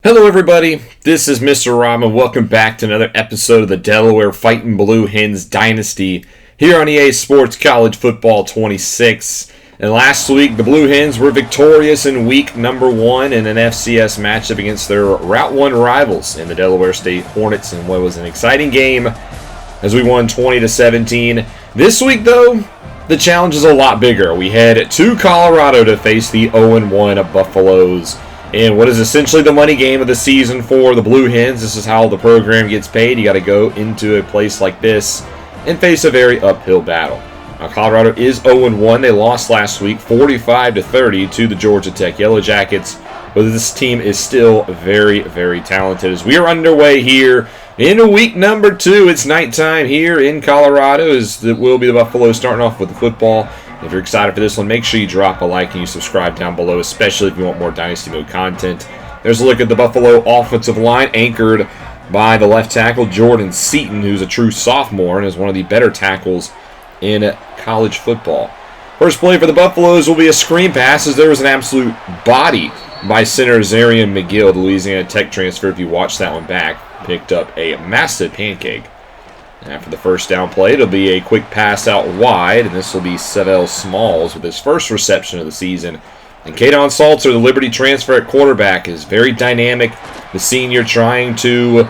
Hello everybody, this is Mr. Rama. Welcome back to another episode of the Delaware Fightin Blue Hens Dynasty here on EA Sports College Football 26. And last week, the Blue Hens were victorious in week number 1 in an FCS matchup against their Route 1 rivals in the Delaware State Hornets in what was an exciting game as we won 20-17. This week though, the challenge is a lot bigger. We head to Colorado to face the 0-1 Buffaloes in what is essentially the money game of the season for the Blue Hens. This is how the program gets paid. You got to go into a place like this and face a very uphill battle. Now, Colorado is 0-1. They lost last week 45-30 to the Georgia Tech Yellow Jackets, but this team is still very, very talented. As we are underway here in week number 2, it's nighttime here in Colorado, as it will be the Buffaloes starting off with the football. If you're excited for this one, make sure you drop a like and you subscribe down below, especially if you want more Dynasty Mode content. There's a look at the Buffalo offensive line, anchored by the left tackle, Jordan Seaton, who's a true sophomore and is one of the better tackles in college football. First play for the Buffaloes will be a screen pass, as there was an absolute body by center Zarian McGill, the Louisiana Tech transfer. If you watch that one back, picked up a massive pancake. After the first down play, it'll be a quick pass out wide, and this will be Sevell Smalls with his first reception of the season. And Kadon Salter, the Liberty transfer at quarterback, is very dynamic. The senior trying to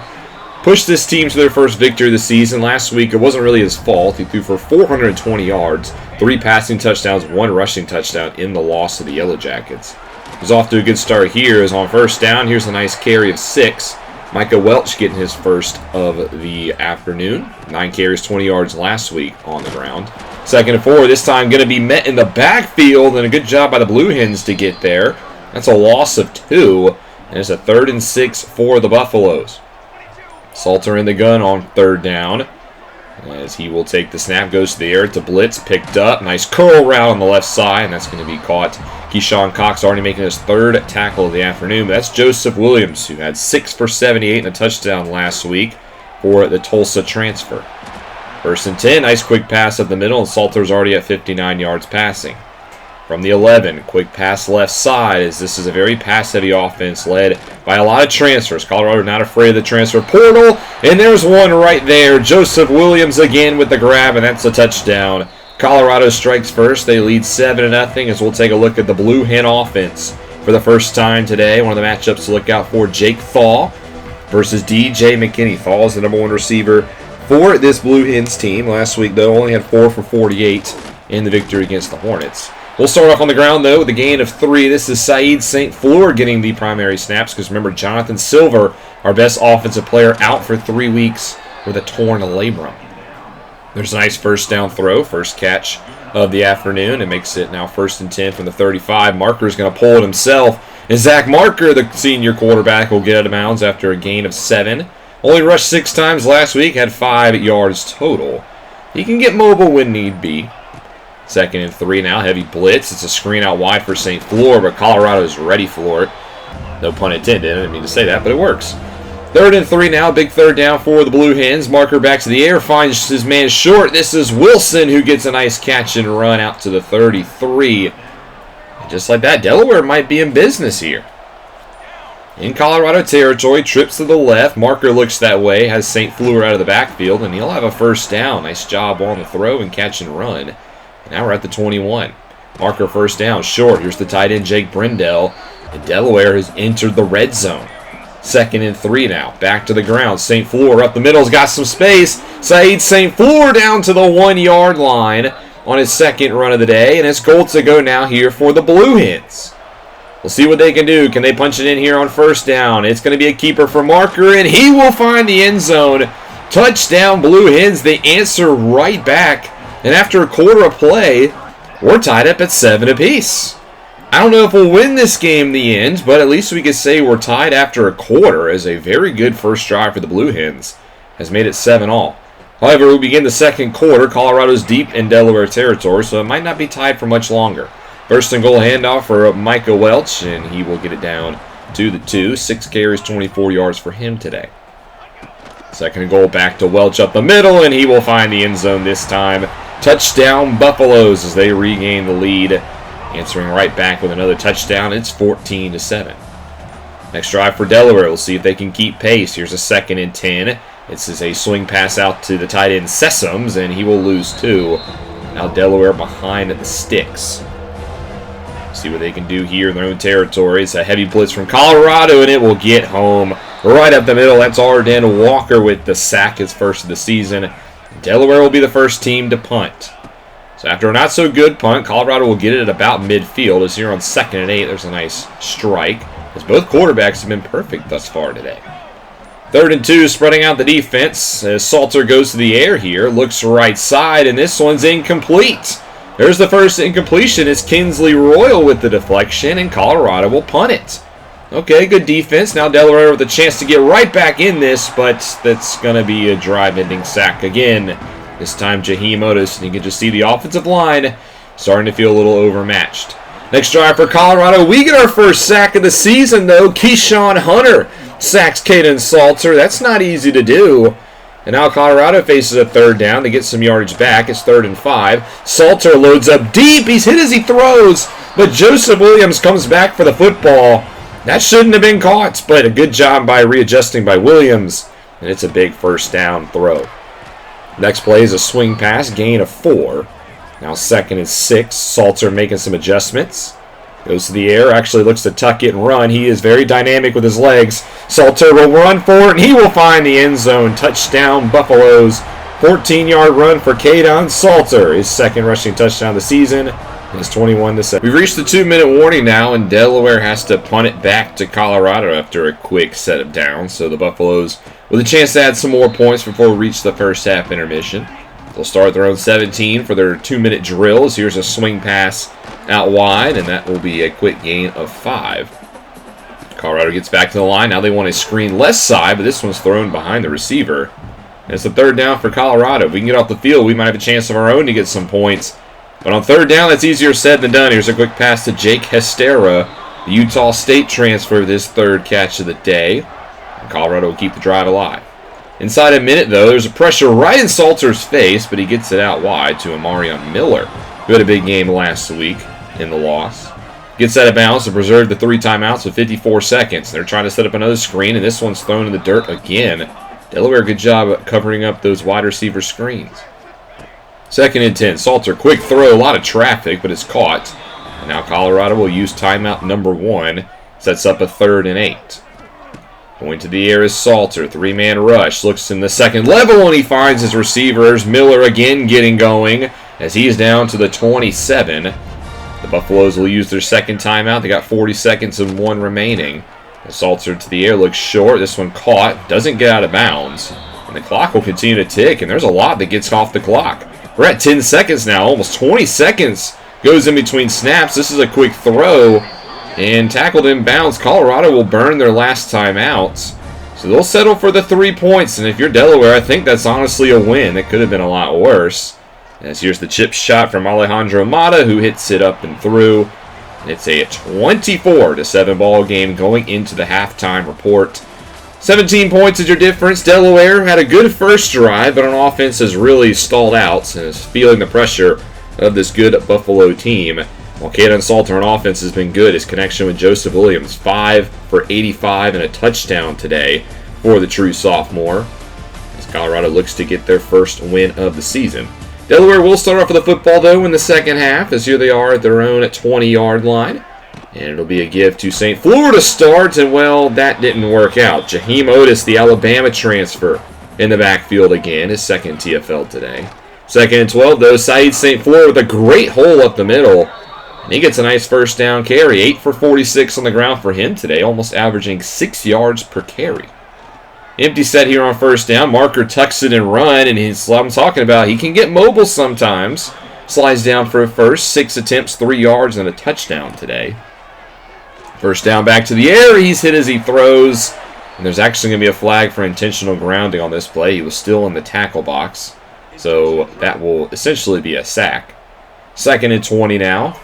push this team to their first victory of the season. Last week, it wasn't really his fault. He threw for 420 yards, 3 passing touchdowns, 1 rushing touchdown in the loss to the Yellow Jackets. He's off to a good start here, as on first down, here's a nice carry of 6. Micah Welch getting his first of the afternoon. 9 carries, 20 yards last week on the ground. 2nd and 4, this time going to be met in the backfield, and a good job by the Blue Hens to get there. That's a loss of 2, and it's a 3rd and 6 for the Buffaloes. Salter in the gun on 3rd down, as he will take the snap, goes to the air to blitz, picked up. Nice curl route on the left side, and that's going to be caught. Keyshawn Cox already making his 3rd tackle of the afternoon. But that's Joseph Williams, who had 6 for 78 and a touchdown last week for the Tulsa transfer. 1st and 10, nice quick pass up the middle, and Salter's already at 59 yards passing. From the 11, quick pass left side, as this is a very pass-heavy offense led by a lot of transfers. Colorado not afraid of the transfer portal, and there's one right there. Joseph Williams again with the grab, and that's a touchdown. Colorado strikes first. They lead 7-0, as we'll take a look at the Blue Hen offense for the first time today. One of the matchups to look out for, Jake Thaw versus DJ McKinney. Thaw is the number 1 receiver for this Blue Hens team. Last week, though, only had 4 for 48 in the victory against the Hornets. We'll start off on the ground, though, with a gain of 3. This is Saeed St. Fleur getting the primary snaps, because remember, Jonathan Silver, our best offensive player, out for 3 weeks with a torn labrum. There's a nice first down throw, first catch of the afternoon. It makes it now 1st and 10 from the 35. Marker's going to pull it himself. And Zach Marker, the senior quarterback, will get out of bounds after a gain of 7. Only rushed 6 times last week, had 5 yards total. He can get mobile when need be. 2nd and 3 now, heavy blitz. It's a screen out wide for St. Fleur, but Colorado's ready for it. No pun intended, I didn't mean to say that, but it works. 3rd and 3 now, big 3rd down for the Blue Hens. Marker back to the air, finds his man short. This is Wilson, who gets a nice catch and run out to the 33. And just like that, Delaware might be in business here. In Colorado territory, trips to the left. Marker looks that way, has St. Fleur out of the backfield, and he'll have a first down. Nice job on the throw and catch and run. And now we're at the 21. Marker first down, short. Here's the tight end, Jake Brindell. And Delaware has entered the red zone. 2nd and 3 now. Back to the ground. St. Fleur up the middle's got some space. Saeed St. Fleur down to the 1-yard line on his 2nd run of the day. And it's goal to go now here for the Blue Hens. We'll see what they can do. Can they punch it in here on first down? It's going to be a keeper for Marker, and he will find the end zone. Touchdown, Blue Hens. They answer right back. And after a quarter of play, we're tied up at 7 apiece. I don't know if we'll win this game in the end, but at least we can say we're tied after a quarter, as a very good first drive for the Blue Hens has made it 7-all. However, we begin the 2nd quarter. Colorado's deep in Delaware territory, so it might not be tied for much longer. 1st and goal handoff for Micah Welch, and he will get it down to the 2. 6 carries, 24 yards for him today. 2nd and goal back to Welch up the middle, and he will find the end zone this time. Touchdown Buffaloes as they regain the lead. Answering right back with another touchdown. It's 14-7. Next drive for Delaware. We'll see if they can keep pace. Here's a 2nd and 10. This is a swing pass out to the tight end Sessoms, and he will lose 2. Now Delaware behind the sticks. See what they can do here in their own territory. It's a heavy blitz from Colorado, and it will get home right up the middle. That's Arden Walker with the sack, his first of the season. Delaware will be the first team to punt. So after a not-so-good punt, Colorado will get it at about midfield. As here on 2nd and 8, there's a nice strike, as both quarterbacks have been perfect thus far today. 3rd and 2, spreading out the defense. As Salter goes to the air here, looks right side, and this one's incomplete. There's the first incompletion. It's Kinsley Royal with the deflection, and Colorado will punt it. Okay, good defense. Now Delaware with a chance to get right back in this, but that's going to be a drive-ending sack again. This time Jaheim Otis, and you can just see the offensive line starting to feel a little overmatched. Next drive for Colorado. We get our first sack of the season, though. Keyshawn Hunter sacks Caden Salter. That's not easy to do. And now Colorado faces a 3rd down to get some yardage back. It's 3rd and 5. Salter loads up deep. He's hit as he throws, but Joseph Williams comes back for the football. That shouldn't have been caught, but a good job by readjusting by Williams, and it's a big 1st down throw. Next play is a swing pass, gain of 4. Now 2nd and 6. Salter making some adjustments. Goes to the air, actually looks to tuck it and run. He is very dynamic with his legs. Salter will run for it, and he will find the end zone. Touchdown, Buffaloes. 14-yard run for Caden Salter. His 2nd rushing touchdown of the season. It's 21-7. We've reached the 2-minute warning now, and Delaware has to punt it back to Colorado after a quick set of downs. So the Buffaloes with a chance to add some more points before we reach the first half intermission. They'll start their own 17 for their 2-minute drills. Here's a swing pass out wide, and that will be a quick gain of 5. Colorado gets back to the line. Now they want a screen left side, but this one's thrown behind the receiver. And it's a 3rd down for Colorado. If we can get off the field, we might have a chance of our own to get some points. But on 3rd down, that's easier said than done. Here's a quick pass to Jake Hestera, the Utah State transfer, this 3rd catch of the day. And Colorado will keep the drive alive. Inside a minute, though, there's a pressure right in Salter's face, but he gets it out wide to Amarion Miller, who had a big game last week in the loss. Gets out of bounds to preserve the 3 timeouts with 54 seconds. They're trying to set up another screen, and this one's thrown in the dirt again. Delaware, good job at covering up those wide receiver screens. 2nd and 10. Salter, quick throw, a lot of traffic, but it's caught. And now Colorado will use timeout number 1. Sets up a 3rd and 8. Going to the air is Salter. 3-man rush. Looks in the 2nd level, and he finds his receivers. Miller again getting going as he's down to the 27. The Buffaloes will use their 2nd timeout. They got 40 seconds and 1 remaining. As Salter to the air looks short. This one caught. Doesn't get out of bounds. And the clock will continue to tick, and there's a lot that gets off the clock. We're at 10 seconds now. Almost 20 seconds goes in between snaps. This is a quick throw. And tackled in bounds. Colorado will burn their last timeouts. So they'll settle for the 3 points. And if you're Delaware, I think that's honestly a win. It could have been a lot worse. As here's the chip shot from Alejandro Mata, who hits it up and through. It's a 24-7 ball game going into the halftime report. 17 points is your difference. Delaware had a good first drive, but on offense has really stalled out and is feeling the pressure of this good Buffalo team. While Caden Salter on offense has been good, his connection with Joseph Williams, 5 for 85 and a touchdown today for the true sophomore. As Colorado looks to get their first win of the season. Delaware will start off with the football, though, in the 2nd half, as here they are at their own 20-yard line. And it'll be a give to St. Fleur to start, and, well, that didn't work out. Jaheim Otis, the Alabama transfer, in the backfield again, his 2nd TFL today. 2nd and 12, though, Saeed St. Fleur with a great hole up the middle. And he gets a nice 1st down carry. 8 for 46 on the ground for him today, almost averaging 6 yards per carry. Empty set here on 1st down. Marker tucks it and run, and he's what I'm talking about. He can get mobile sometimes. Slides down for a first. 6 attempts, 3 yards, and a touchdown today. 1st down back to the air. He's hit as he throws. And there's actually going to be a flag for intentional grounding on this play. He was still in the tackle box. So that will essentially be a sack. 2nd and 20 now.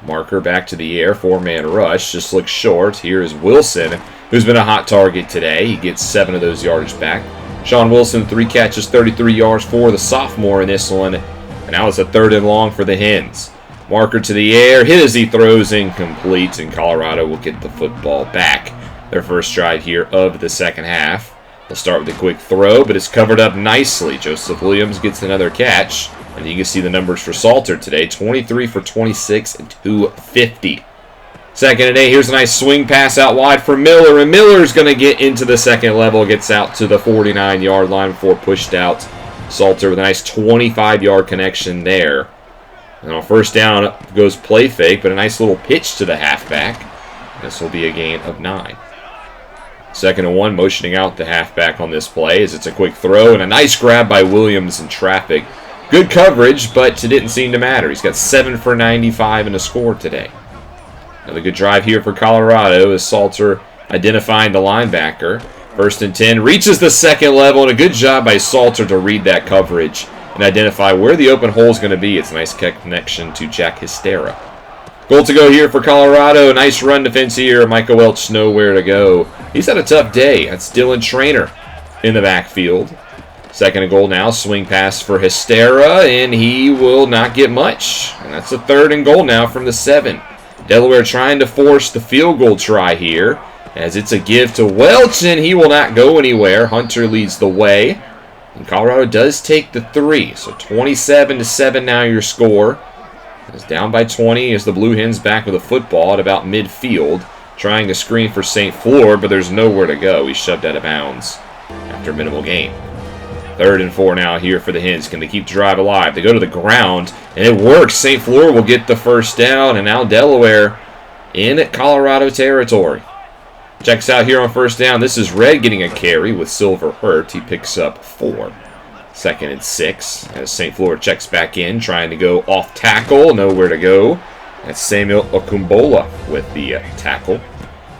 Marker back to the air. 4-man rush. Just looks short. Here is Wilson, who's been a hot target today. He gets 7 of those yards back. Sean Wilson, 3 catches, 33 yards for the sophomore in this one. And now it's a 3rd and long for the Hens. Marker to the air, hit as he throws, incomplete, and Colorado will get the football back their first drive here of the second half. They'll start with a quick throw, but it's covered up nicely. Joseph Williams gets another catch, and you can see the numbers for Salter today, 23 for 26 and 250. Second and 8, here's a nice swing pass out wide for Miller, and Miller's going to get into the second level, gets out to the 49-yard line before pushed out. Salter with a nice 25-yard connection there. And on first down goes play fake, but a nice little pitch to the halfback. This will be a gain of 9. Second and 1, motioning out the halfback on this play as it's a quick throw and a nice grab by Williams in traffic. Good coverage, but it didn't seem to matter. He's got 7 for 95 and a score today. Another good drive here for Colorado as Salter identifying the linebacker. First and 10, reaches the second level, and a good job by Salter to read that coverage and identify where the open hole is going to be. It's a nice connection to Jack Hystera. Goal to go here for Colorado. Nice run defense here. Micah Welch nowhere to go. He's had a tough day. That's Dylan Traynor in the backfield. Second and goal now. Swing pass for Hystera, and he will not get much. And that's a third and goal now from the 7. Delaware trying to force the field goal try here, as it's a give to Welch, and he will not go anywhere. Hunter leads the way, and Colorado does take the 3. So 27-7 now your score. It's down by 20 as the Blue Hens back with a football at about midfield, trying to screen for St. Fleur, but there's nowhere to go. He's shoved out of bounds after minimal gain. Third and 4 now here for the Hens. Can they keep the drive alive? They go to the ground, and it works. St. Fleur will get the first down, and now Delaware in Colorado territory. Checks out here on first down. This is Red getting a carry with Silver hurt. He picks up 4. Second and 6 as St. Fleur checks back in, trying to go off tackle. Nowhere to go. That's Samuel Okumbola with the tackle.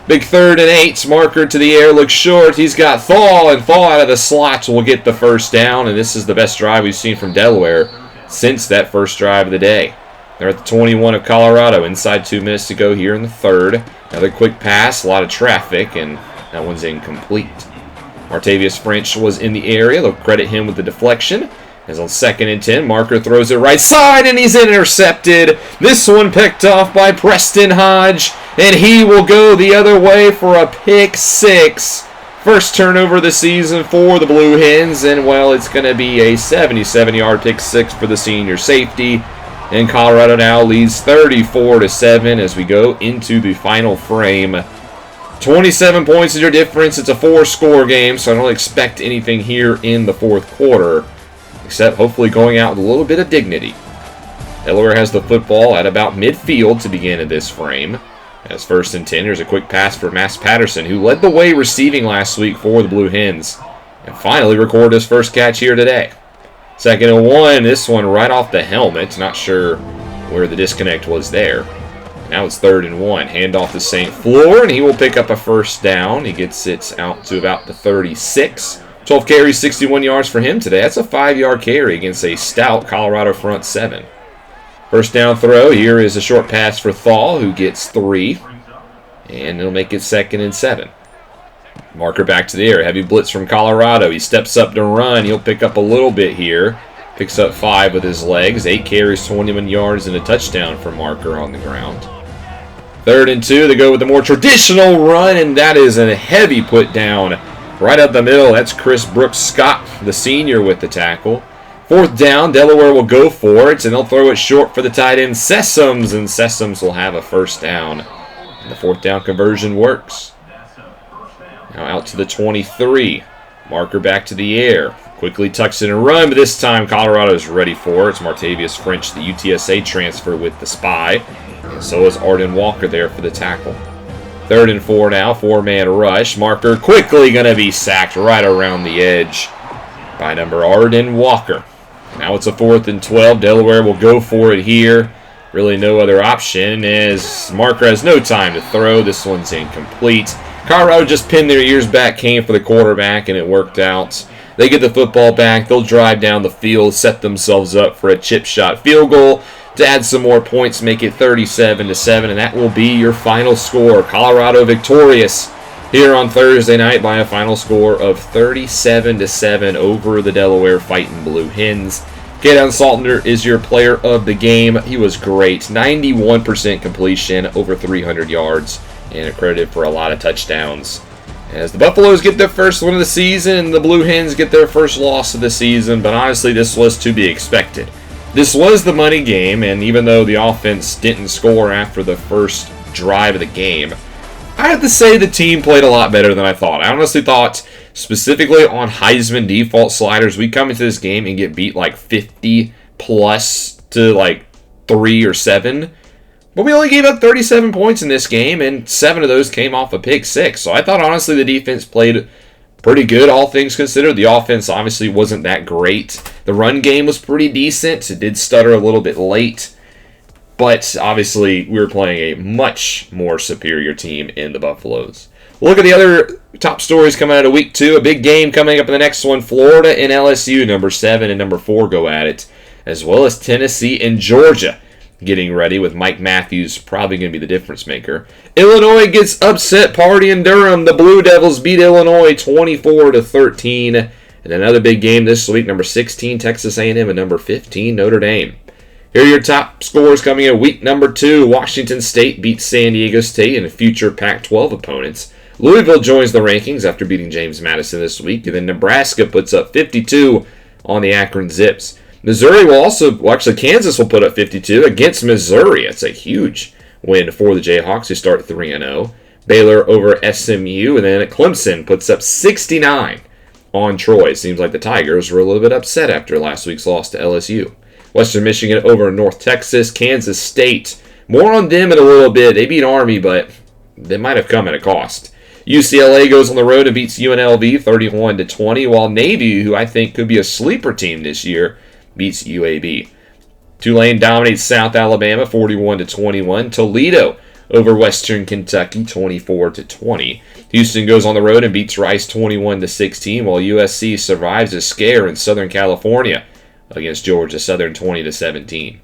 Big third and 8. Marker to the air, looks short. He's got Thaw, and Thaw out of the slots will get the first down. And this is the best drive we've seen from Delaware since that first drive of the day. They're at the 21 of Colorado. Inside 2 minutes to go here in the third. Another quick pass, a lot of traffic, and that one's incomplete. Martavius French was in the area. They'll credit him with the deflection. As on second and 10, Marker throws it right side, and he's intercepted. This one picked off by Preston Hodge, and he will go the other way for a pick 6. First turnover of the season for the Blue Hens, and, well, it's going to be a 77-yard pick 6 for the senior safety. And Colorado now leads 34-7 as we go into the final frame. 27 points is your difference. It's a 4-score game, so I don't expect anything here in the fourth quarter, except hopefully going out with a little bit of dignity. Delaware has the football at about midfield to begin in this frame. As first and 10, here's a quick pass for Mass Patterson, who led the way receiving last week for the Blue Hens, and finally recorded his first catch here today. Second and 1, this one right off the helmet. Not sure where the disconnect was there. Now it's third and 1. Handoff to St. Fleur, and he will pick up a first down. He gets it out to about the 36. 12 carries, 61 yards for him today. That's a 5-yard carry against a stout Colorado front 7. First down throw. Here is a short pass for Thaw, who gets 3. And he'll make it second and 7. Marker back to the air. Heavy blitz from Colorado. He steps up to run. He'll pick up a little bit here. Picks up 5 with his legs. 8 carries, 21 yards, and a touchdown for Marker on the ground. Third and 2. They go with the more traditional run, and that is a heavy put down right up the middle. That's Chris Brooks Scott, the senior, with the tackle. Fourth down. Delaware will go for it, and they'll throw it short for the tight end Sessoms, and Sessoms will have a first down. And the fourth down conversion works. Now out to the 23. Marker back to the air. Quickly tucks it and run, but this time Colorado's ready for it. It's Martavius French, the UTSA transfer, with the spy. And so is Arden Walker there for the tackle. Third and 4 now, 4-man rush. Marker quickly going to be sacked right around the edge by number Arden Walker. Now it's a 4th and 12. Delaware will go for it here. Really no other option as Marker has no time to throw. This one's incomplete. Colorado just pinned their ears back, came for the quarterback, and it worked out. They get the football back. They'll drive down the field, set themselves up for a chip shot field goal to add some more points, make it 37-7, and that will be your final score. Colorado victorious here on Thursday night by a final score of 37-7 over the Delaware Fightin Blue Hens. Kaden Saltner is your player of the game. He was great. 91% completion, over 300 yards, and accredited for a lot of touchdowns. As the Buffaloes get their first win of the season, the Blue Hens get their first loss of the season, but honestly, this was to be expected. This was the money game, and even though the offense didn't score after the first drive of the game, I have to say the team played a lot better than I thought. I honestly thought, specifically on Heisman default sliders, we come into this game and get beat like 50 plus to like 3 or 7. But we only gave up 37 points in this game, and 7 of those came off a pick 6. So I thought, honestly, the defense played pretty good, all things considered. The offense obviously wasn't that great. The run game was pretty decent. It did stutter a little bit late. But obviously, we were playing a much more superior team in the Buffaloes. We'll look at the other top stories coming out of Week 2. A big game coming up in the next one. Florida and LSU, number 7 and number 4, go at it. As well as Tennessee and Georgia getting ready, with Mike Matthews probably going to be the difference maker. Illinois gets upset party in Durham. The Blue Devils beat Illinois 24-13. And another big game this week, number 16, Texas A&M, and number 15, Notre Dame. Here are your top scores coming in week number 2. Washington State beats San Diego State and future Pac-12 opponents. Louisville joins the rankings after beating James Madison this week. And then Nebraska puts up 52 on the Akron Zips. Missouri will Kansas will put up 52 against Missouri. It's a huge win for the Jayhawks, who start 3-0. Baylor over SMU, and then Clemson puts up 69 on Troy. Seems like the Tigers were a little bit upset after last week's loss to LSU. Western Michigan over North Texas. Kansas State, more on them in a little bit. They beat Army, but they might have come at a cost. UCLA goes on the road and beats UNLV 31-20, while Navy, who I think could be a sleeper team this year, beats UAB. Tulane dominates South Alabama 41-21. Toledo over Western Kentucky 24-20. Houston goes on the road and beats Rice 21-16, while USC survives a scare in Southern California against Georgia Southern 20-17.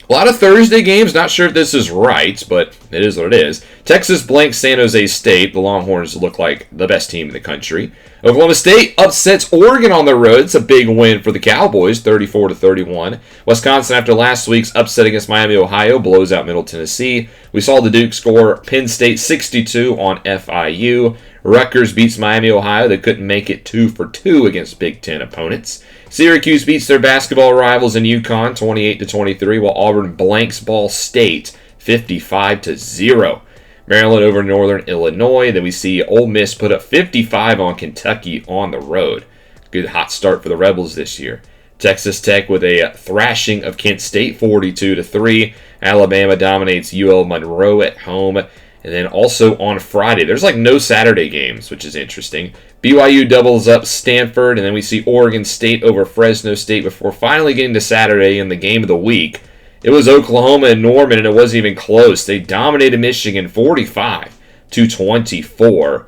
A lot of Thursday games. Not sure if this is right, but it is what it is. Texas blanks San Jose State. The Longhorns look like the best team in the country. Oklahoma State upsets Oregon on the road. It's a big win for the Cowboys, 34-31. Wisconsin, after last week's upset against Miami, Ohio, blows out Middle Tennessee. We saw the Duke score Penn State 62 on FIU. Rutgers beats Miami, Ohio. They couldn't make it 2-for-2 against Big Ten opponents. Syracuse beats their basketball rivals in UConn 28-23, while Auburn blanks Ball State 55-0. Maryland over Northern Illinois. Then we see Ole Miss put up 55 on Kentucky on the road. Good hot start for the Rebels this year. Texas Tech with a thrashing of Kent State 42-3. Alabama dominates UL Monroe at home. And then also on Friday, there's like no Saturday games, which is interesting. BYU doubles up Stanford, and then we see Oregon State over Fresno State before finally getting to Saturday in the game of the week. It was Oklahoma and Norman, and it wasn't even close. They dominated Michigan 45-24.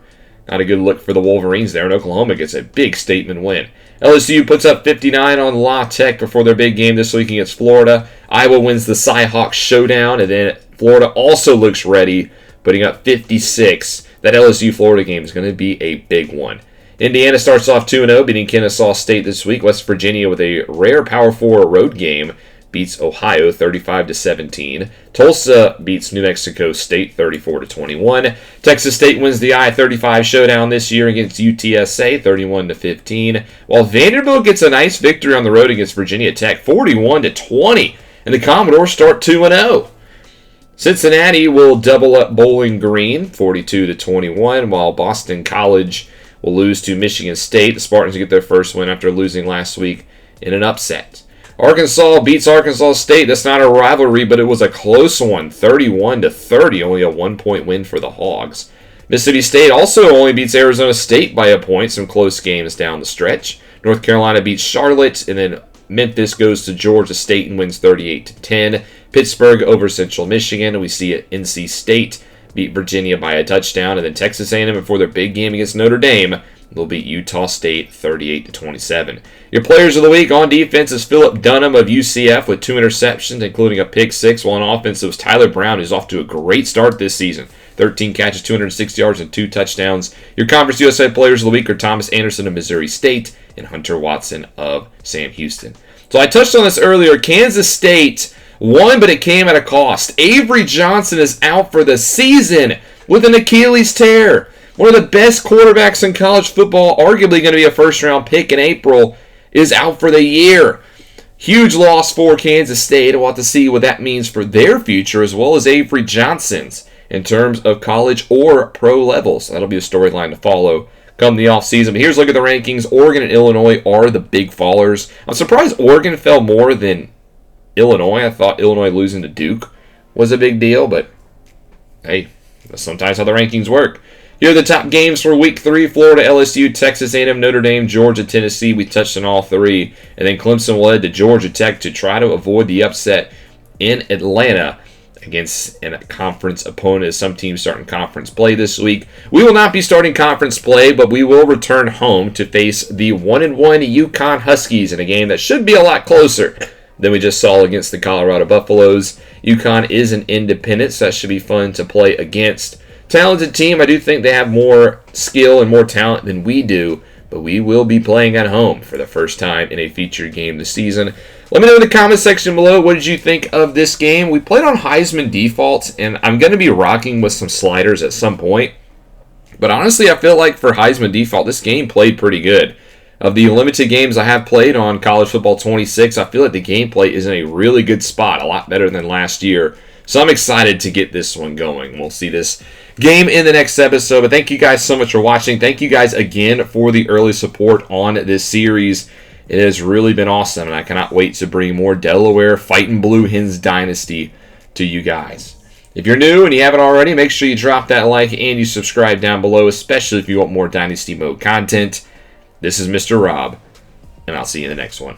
Not a good look for the Wolverines there, and Oklahoma gets a big statement win. LSU puts up 59 on La Tech before their big game this week against Florida. Iowa wins the Cy-Hawks showdown, and then Florida also looks ready, putting up 56. That LSU-Florida game is going to be a big one. Indiana starts off 2-0, beating Kennesaw State this week. West Virginia, with a rare Power 4 road game, beats Ohio 35-17. Tulsa beats New Mexico State 34-21. Texas State wins the I-35 showdown this year against UTSA 31-15. While Vanderbilt gets a nice victory on the road against Virginia Tech 41-20. And the Commodores start 2-0. Cincinnati will double up Bowling Green 42-21, while Boston College will lose to Michigan State. The Spartans get their first win after losing last week in an upset. Arkansas beats Arkansas State. That's not a rivalry, but it was a close one, 31-30, only a 1-point win for the Hogs. Mississippi State also only beats Arizona State by a point, some close games down the stretch. North Carolina beats Charlotte, and then Memphis goes to Georgia State and wins 38-10. Pittsburgh over Central Michigan, and we see it. NC State beat Virginia by a touchdown, and then Texas A&M before their big game against Notre Dame, they'll beat Utah State 38-27. Your players of the week on defense is Philip Dunham of UCF with 2 interceptions, including a pick 6, while on offense it was Tyler Brown, who's off to a great start this season. 13 catches, 206 yards, and 2 touchdowns. Your Conference USA players of the week are Thomas Anderson of Missouri State and Hunter Watson of Sam Houston. So I touched on this earlier. Kansas State won, but it came at a cost. Avery Johnson is out for the season. with an Achilles tear. One of the best quarterbacks in college football, arguably going to be a first-round pick in April, is out for the year. Huge loss for Kansas State. We'll have to see what that means for their future, as well as Avery Johnson's in terms of college or pro levels. That'll be a storyline to follow come the offseason. But here's a look at the rankings. Oregon and Illinois are the big fallers. I'm surprised Oregon fell more than Illinois. I thought Illinois losing to Duke was a big deal, but hey, that's sometimes how the rankings work. Here are the top games for Week 3. Florida, LSU, Texas A&M, Notre Dame, Georgia, Tennessee. We touched on all three. And then Clemson will head to Georgia Tech to try to avoid the upset in Atlanta against a conference opponent, as some teams starting conference play this week. We will not be starting conference play, but we will return home to face the 1-1 UConn Huskies in a game that should be a lot closer than we just saw against the Colorado Buffaloes. UConn is an independent, so that should be fun to play against. Talented team. I do think they have more skill and more talent than we do, but we will be playing at home for the first time in a featured game this season. Let me know in the comment section below, what did you think of this game? We played on Heisman defaults, and I'm going to be rocking with some sliders at some point. But honestly, I feel like for Heisman default, this game played pretty good. Of the limited games I have played on College Football 26, I feel like the gameplay is in a really good spot, a lot better than last year. So I'm excited to get this one going. We'll see this game in the next episode. But thank you guys so much for watching. Thank you guys again for the early support on this series. It has really been awesome, and I cannot wait to bring more Delaware Fightin Blue Hens Dynasty to you guys. If you're new and you haven't already, make sure you drop that like and you subscribe down below, especially if you want more Dynasty Mode content. This is Mr. Rob, and I'll see you in the next one.